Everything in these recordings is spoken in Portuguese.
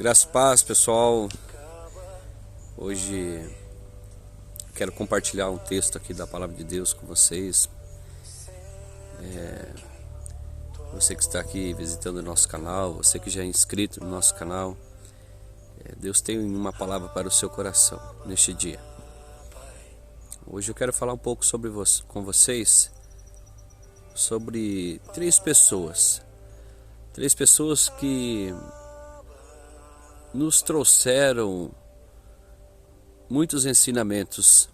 Graças e paz, pessoal. Hoje quero compartilhar um texto aqui da Palavra de Deus com vocês. Você que está aqui visitando o nosso canal, você que já é inscrito no nosso canal, Deus tem uma palavra para o seu coração neste dia. Hoje eu quero falar um pouco com vocês sobre três pessoas que nos trouxeram muitos ensinamentos,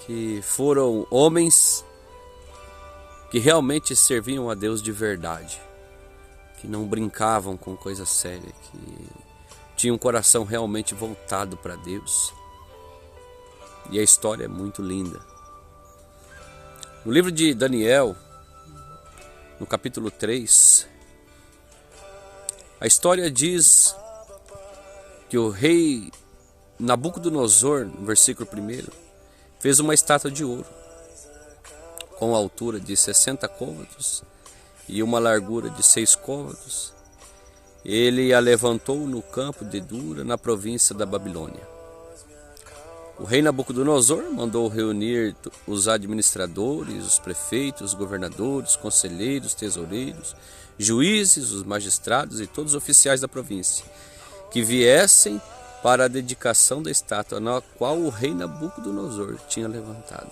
que foram homens que realmente serviam a Deus de verdade, que não brincavam com coisa séria, que tinham um coração realmente voltado para Deus. E a história é muito linda. No livro de Daniel, no capítulo 3, a história diz que o rei Nabucodonosor, no versículo 1, fez uma estátua de ouro com altura de 60 côvados e uma largura de 6 côvados. Ele a levantou no campo de Dura, na província da Babilônia. O rei Nabucodonosor mandou reunir os administradores, os prefeitos, os governadores, conselheiros, tesoureiros, juízes, os magistrados e todos os oficiais da província, que viessem para a dedicação da estátua na qual o rei Nabucodonosor tinha levantado.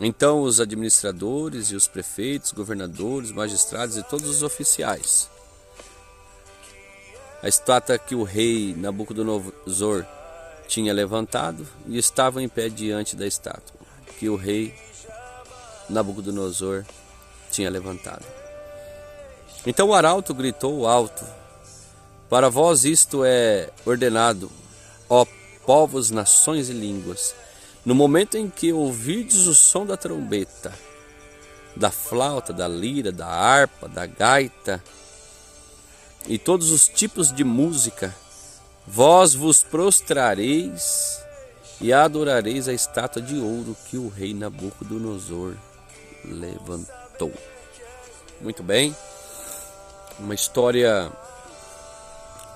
Então os administradores e os prefeitos, governadores, magistrados e todos os oficiais, a estátua que o rei Nabucodonosor tinha levantado, e estavam em pé diante da estátua que o rei Nabucodonosor tinha levantado. Então o arauto gritou alto: para vós isto é ordenado, ó povos, nações e línguas, no momento em que ouvirdes o som da trombeta, da flauta, da lira, da harpa, da gaita e todos os tipos de música, vós vos prostrareis e adorareis a estátua de ouro que o rei Nabucodonosor levantou. Muito bem, uma história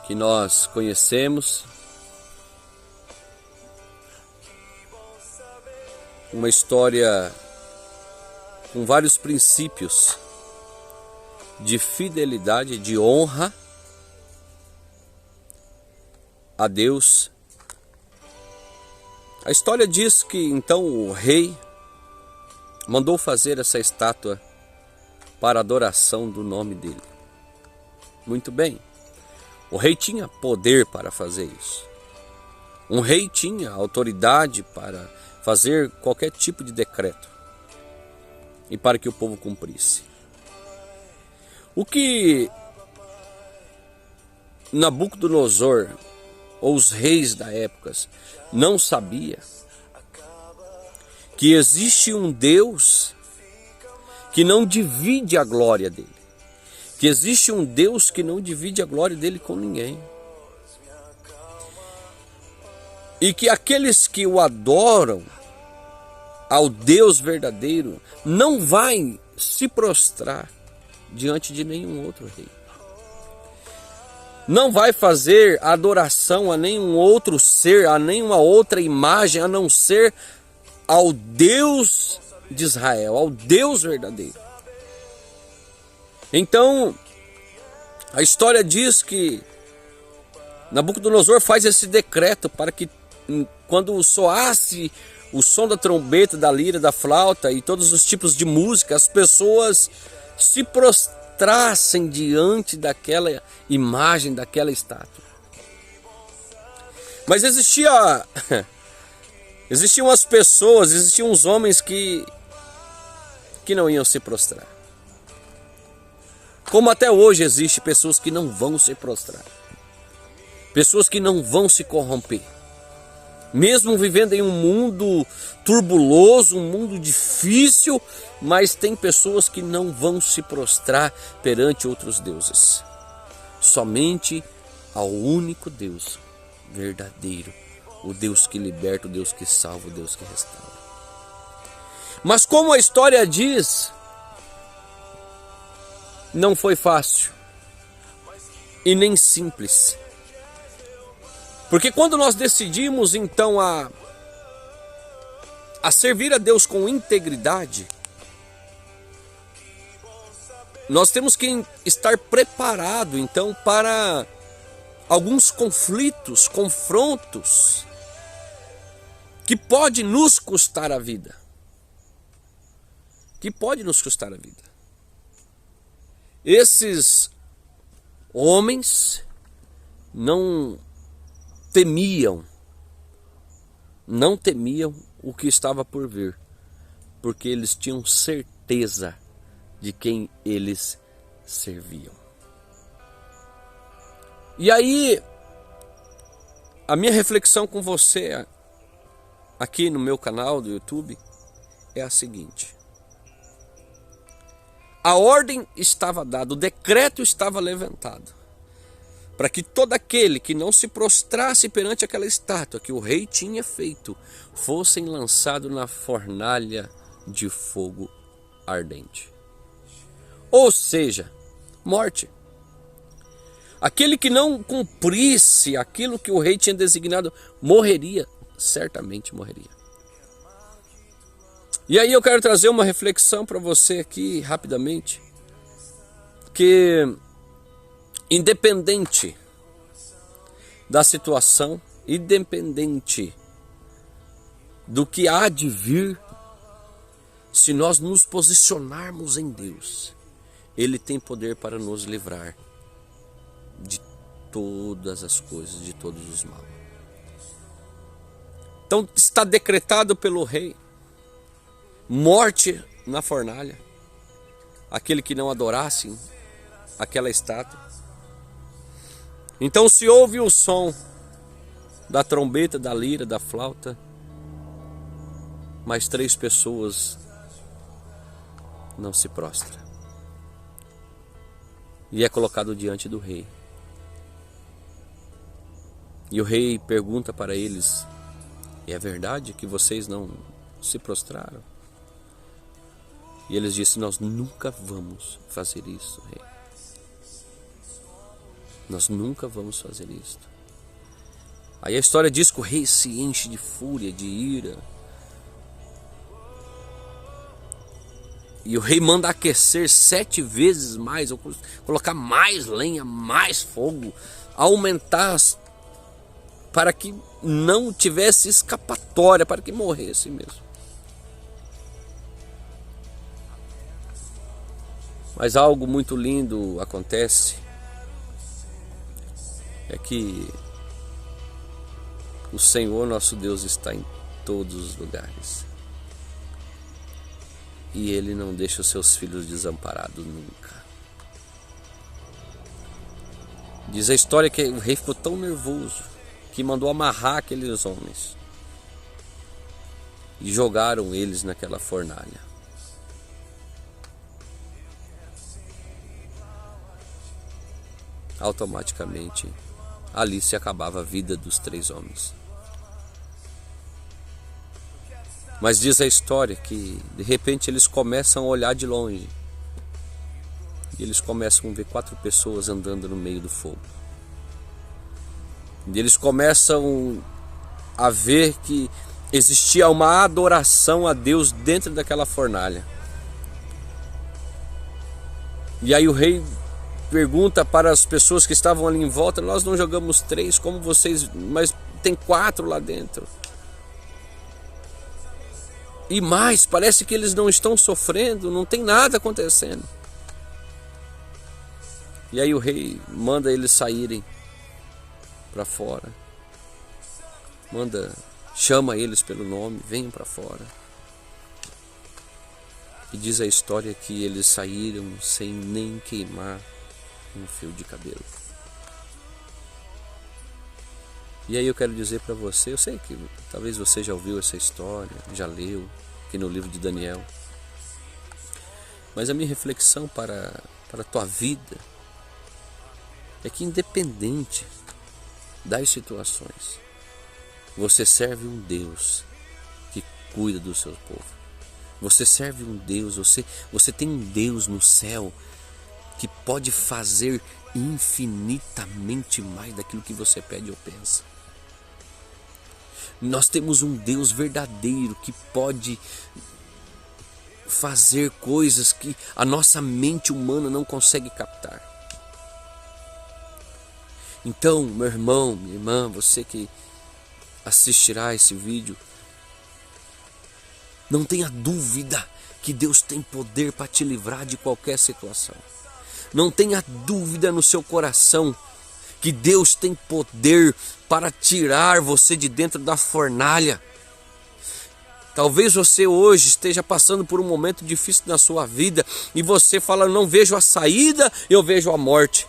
que nós conhecemos, uma história com vários princípios de fidelidade, de honra a Deus. A história diz que então o rei mandou fazer essa estátua para adoração do nome dele. Muito bem, o rei tinha poder para fazer isso. Um rei tinha autoridade para fazer qualquer tipo de decreto e para que o povo cumprisse. O que Nabucodonosor ou os reis da época não sabia, que existe um Deus que não divide a glória dele, que existe um Deus que não divide a glória dele com ninguém, e que aqueles que o adoram ao Deus verdadeiro não vai se prostrar diante de nenhum outro rei, não vai fazer adoração a nenhum outro ser, a nenhuma outra imagem, a não ser ao Deus de Israel, ao Deus verdadeiro. Então, a história diz que Nabucodonosor faz esse decreto para que, quando soasse o som da trombeta, da lira, da flauta e todos os tipos de música, as pessoas se prostrassem diante daquela imagem, daquela estátua. Mas existiam as pessoas, existiam os homens que não iam se prostrar. Como até hoje existe pessoas que não vão se prostrar, pessoas que não vão se corromper, mesmo vivendo em um mundo turbuloso, um mundo difícil, mas tem pessoas que não vão se prostrar perante outros deuses, somente ao único Deus verdadeiro, o Deus que liberta, o Deus que salva, o Deus que restaura. Mas como a história diz, não foi fácil. e nem simples. Porque quando nós decidimos então a servir a Deus com integridade, nós temos que estar preparado então para alguns conflitos, confrontos que pode nos custar a vida. Que pode nos custar a vida. Esses homens não temiam o que estava por vir, porque eles tinham certeza de quem eles serviam. E aí, a minha reflexão com você aqui no meu canal do YouTube é a seguinte: a ordem estava dada, o decreto estava levantado, para que todo aquele que não se prostrasse perante aquela estátua que o rei tinha feito, fossem lançados na fornalha de fogo ardente. Ou seja, morte. Aquele que não cumprisse aquilo que o rei tinha designado, morreria, certamente morreria. E aí eu quero trazer uma reflexão para você aqui, rapidamente, que independente da situação, independente do que há de vir, se nós nos posicionarmos em Deus, Ele tem poder para nos livrar de todas as coisas, de todos os males. Então está decretado pelo rei morte na fornalha, aquele que não adorasse aquela estátua. Então se ouve o som da trombeta, da lira, da flauta, mas 3 pessoas não se prostram. E é colocado diante do rei. E o rei pergunta para eles: é verdade que vocês não se prostraram? E eles dizem: nós nunca vamos fazer isso, rei. Nós nunca vamos fazer isso. Aí a história diz que o rei se enche de fúria, de ira. E o rei manda aquecer 7 vezes mais, ou colocar mais lenha, mais fogo, aumentar, para que não tivesse escapatória, para que morresse mesmo. Mas algo muito lindo acontece, é que o Senhor nosso Deus está em todos os lugares. E Ele não deixa os seus filhos desamparados nunca. Diz a história que o rei ficou tão nervoso que mandou amarrar aqueles homens e jogaram eles naquela fornalha. Automaticamente ali se acabava a vida dos 3 homens. Mas diz a história que de repente eles começam a olhar de longe e eles começam a ver 4 pessoas andando no meio do fogo. E eles começam a ver que existia uma adoração a Deus dentro daquela fornalha. E aí o rei pergunta para as pessoas que estavam ali em volta: nós não jogamos 3 como vocês, mas tem 4 lá dentro. E mais, parece que eles não estão sofrendo, não tem nada acontecendo. E aí o rei manda eles saírem para fora. Chama eles pelo nome: venham para fora. E diz a história que eles saíram sem nem queimar um fio de cabelo. E aí eu quero dizer para você, eu sei que talvez você já ouviu essa história, já leu aqui no livro de Daniel, mas a minha reflexão para a tua vida é que, independente das situações, você serve um Deus que cuida do seu povo. Você serve um Deus, você tem um Deus no céu que pode fazer infinitamente mais daquilo que você pede ou pensa. Nós temos um Deus verdadeiro que pode fazer coisas que a nossa mente humana não consegue captar. Então, meu irmão, minha irmã, você que assistirá esse vídeo, não tenha dúvida que Deus tem poder para te livrar de qualquer situação. Não tenha dúvida no seu coração que Deus tem poder para tirar você de dentro da fornalha. Talvez você hoje esteja passando por um momento difícil na sua vida e você fala, não vejo a saída, eu vejo a morte.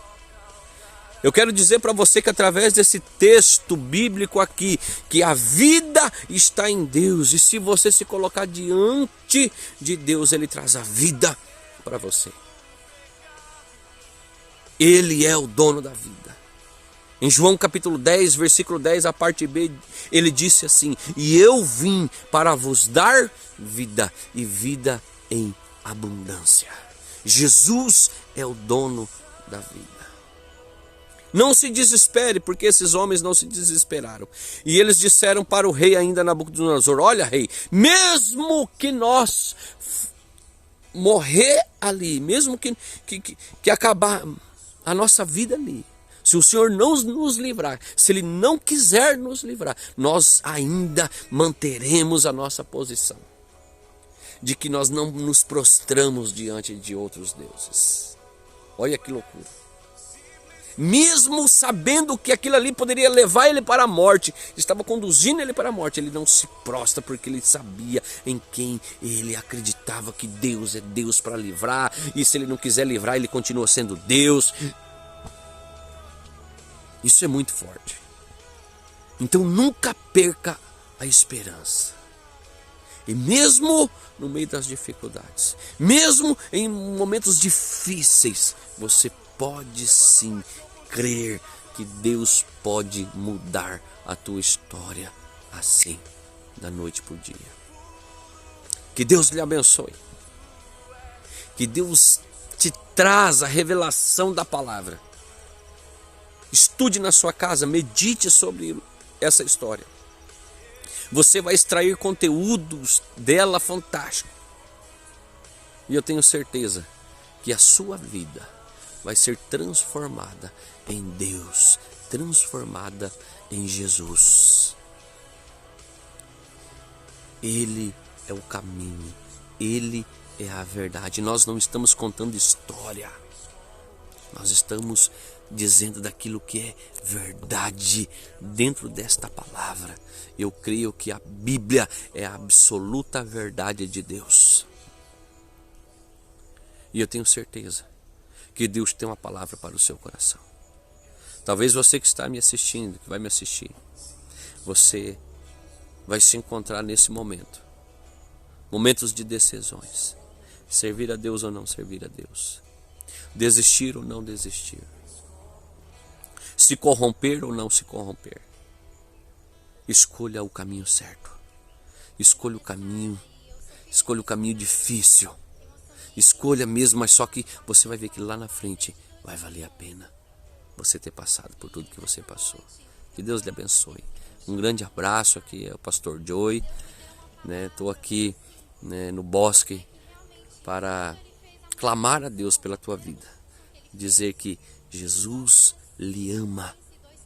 Eu quero dizer para você que através desse texto bíblico aqui, que a vida está em Deus, e se você se colocar diante de Deus, Ele traz a vida para você. Ele é o dono da vida. Em João capítulo 10, versículo 10, a parte B, ele disse assim: e eu vim para vos dar vida, e vida em abundância. Jesus é o dono da vida. Não se desespere, porque esses homens não se desesperaram. E eles disseram para o rei ainda Nabucodonosor: olha, rei, mesmo que nós morrer ali, mesmo que acabar a nossa vida ali, se o Senhor não nos livrar, se Ele não quiser nos livrar, nós ainda manteremos a nossa posição de que nós não nos prostramos diante de outros deuses. Olha que loucura. Mesmo sabendo que aquilo ali poderia levar ele para a morte, estava conduzindo ele para a morte, ele não se prostra porque ele sabia em quem ele acreditava, que Deus é Deus para livrar, e se ele não quiser livrar, ele continua sendo Deus. Isso é muito forte. Então nunca perca a esperança. E mesmo no meio das dificuldades, mesmo em momentos difíceis, você pode sim crer que Deus pode mudar a tua história assim, da noite para o dia. Que Deus lhe abençoe. Que Deus te traz a revelação da palavra. Estude na sua casa, medite sobre essa história. Você vai extrair conteúdos dela fantástico. E eu tenho certeza que a sua vida vai ser transformada em Deus, transformada em Jesus. Ele é o caminho, Ele é a verdade. Nós não estamos contando história, nós estamos dizendo daquilo que é verdade dentro desta palavra. Eu creio que a Bíblia é a absoluta verdade de Deus. E eu tenho certeza que Deus tem uma palavra para o seu coração. Talvez você que está me assistindo, que vai me assistir, você vai se encontrar nesse momento. Momentos de decisões. Servir a Deus ou não servir a Deus. Desistir ou não desistir. Se corromper ou não se corromper. Escolha o caminho certo. Escolha o caminho difícil. Escolha mesmo, mas só que você vai ver que lá na frente vai valer a pena você ter passado por tudo que você passou. Que Deus lhe abençoe. Um grande abraço, aqui é o pastor Joey. Estou aqui, no bosque para clamar a Deus pela tua vida. Dizer que Jesus lhe ama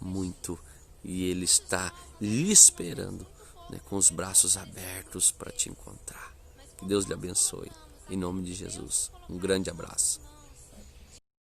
muito e Ele está lhe esperando, com os braços abertos para te encontrar. Que Deus lhe abençoe. Em nome de Jesus. Um grande abraço.